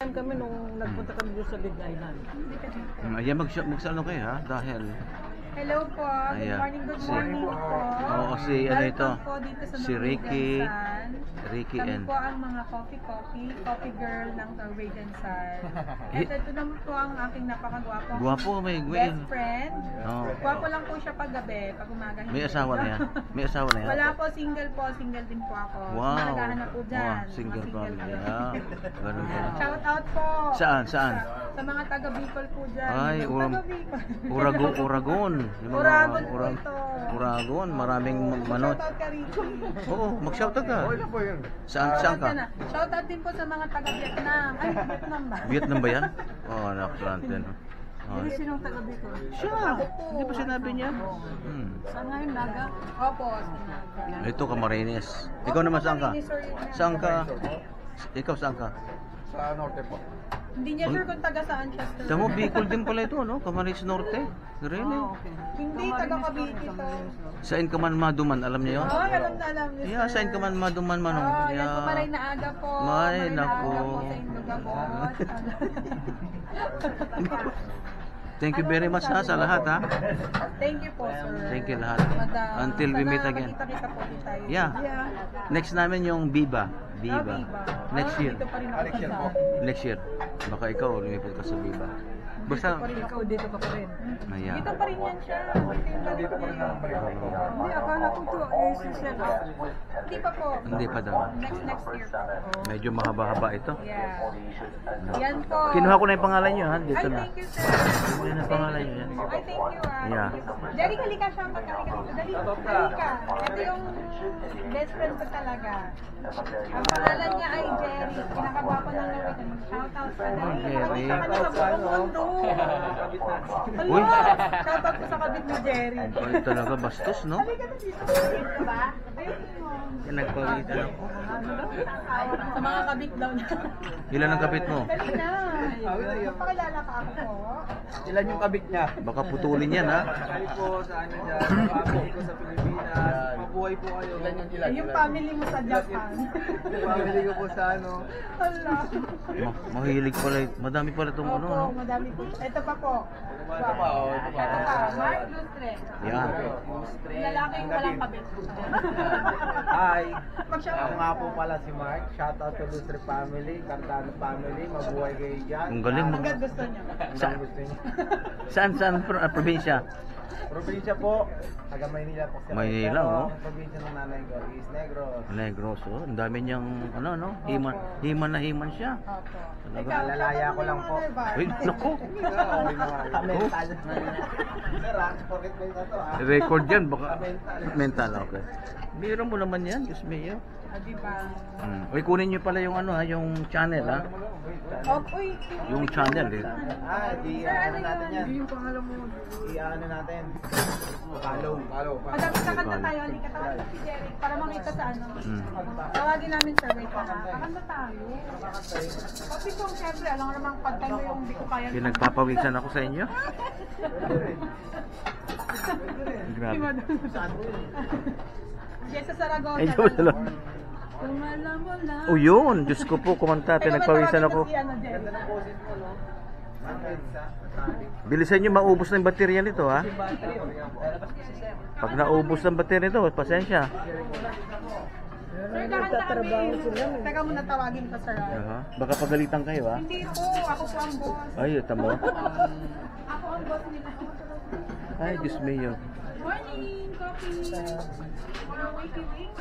Nasaktan kami nung nagpunta kami doon sa Big Island. Ayan, magsalo kayo ha, dahil... Hello po. Good morning, good morning po. Oo, si ano ito? Welcome po dito sa Si Ricky. Ricky Kami and... po ang mga coffee girl ng Norwegian Sun. At ito naman po ang aking napakagwapo. Gwapo, may best friend. Oh. Gwapo lang po siya pag gabi, pag umaga. May asawa na yan? May asawa na yan? Wala po, single din po ako. Wow. Naghahanap po dyan. Wow, single family. Ah, ganun pala. Shout out po. Saan? Sa mga taga Bicol po dyan. Ay, taga Bicol. Uragon. Yung mga Uragon po ito. Uragon, maraming manot. Shoutout ka, Ricky. Oo, mag-shoutout ka. Okay na po yun. Saan ka? Shoutout din po sa mga taga Vietnam. Ay, Vietnam ba? Vietnam ba yan? Oo, nakulantin. Oh. Sinong taga dito? Siya! Hindi ba sinabi niya? Saan ngayon, Naga? Opo, sa Naga. Ito, Camarines. Ikaw naman saan ka? Saan ka? Ikaw saan ka? Sa norte po. Hindi niya sure kung taga saan siya. Tamo, Bicol din pala ito, no? Camarines Norte. Really? Hindi, taga Cavite to. Saan ka man maduman, alam niyo yun? Ay, alam niyo. Yeah, saan ka man maduman, manong? Yan po, Maray na aga po. May, Maray na naku. aga po sa Induga po. Thank you very much ha, sa lahat ha. Thank you po, sir. Thank you lahat. Madam. Until we meet Sana again. Kita-kita po ulit tayo. Yeah. Next namin yung Viva. Viva. Next year. Dito pa rin ako sa Next year. Baka ikaw lumipot ka sa Viva. Basta, Ikaw dito ka pa rin. ayan. Dito pa rin yan siya. Dito pa rin ang balik ko. Hindi, akala ko ito. Season out. Hindi pa po. Hindi pa daw. Next year po. Medyo mahaba-haba ito. Yeah. Yan po. Kinuha ko na yung pangalan nyo ha. Dito Ay, na. thank you, sir. Ano yung pangalan nyo yan? Ay, thank you. Yeah. Jerry, halika siya. Dali, halika. Ito yung best friend ko talaga. Ang pangalan niya ay Jerry. Pinakagwapo ng Norwegian. Shoutout ka na. Jerry. Shoutout sa buong mundo. Uy. Shoutout ko sa kabit ni Jerry. Ay, talaga bastos, no? Halika na dito. Dito ba? Nagpawitan ako. Sa mga kabit daw na. Ilan ang kapit mo? Dali na. Magpakilala ka ako. Ilan yung kabit niya? Baka putulin yan ha. Kali po sa ano niya, family ko sa Pilipinas. Mabuhay po kayo. Yung family mo sa Japan. Family ko po sa ano. Hala. Mahilig pala. Madami pala itong ano, no? Opo, madami po. Ito pa po. Ito pa, oh. Ito pa. Ito pa. Mark Lustre. Yan. Lalaking walang kabit. Hi! Mag-shout Ako nga po pala si Mark. Shout out to Lustre family, Cardano family. Mabuhay kayo dyan. Ang galing mag... Hanggang gusto niya. Saan gusto niyo? Saan probinsya? Probinsya po. Taga Maynila po. Maynila, Pero oh. ang probinsya ng nanay ko is Negros. Negros, oh. Ang dami niyang, ano, no? Himan na himan siya. Opo. Talaga. Lalaya ko lang po. Uy, naku. Mental. Sir, pocket mental to ah. Record yan, baka mental, okay. Biro mo naman yan, Diyos mio. Di ba? Uy, kunin niyo pala yung ano ha, yung channel ha. Opo, Yung channel eh. Ano natin yan? Yung pangalan mo. Ano natin? Follow. Madami kakanta tayo. Halika tayo si Jerry para makita sa ano. Tawagin namin sa wait ka na. Kakanta tayo. Kasi kung siyempre, alam mo naman pagtay mo yung hindi ko kaya. Pinagpapawisan ako sa inyo. Grabe. Yes, sa Saragossa. Ay, joke lang. Kung alam mo lang. Oh yun, Diyos ko po, kumanta, pinagpawisan ako. Bilisan nyo, maubos na yung baterya nito ha. Pag naubos ng baterya nito, pasensya. Sir, kakanta kami. Teka muna tawagin ka, sir. Baka pagalitan kayo ha. Hindi po, ako po ang boss. Ay, tamo. Ako ang boss nila. Ay, Diyos mio. Morning, coffee. Wakey, wakey.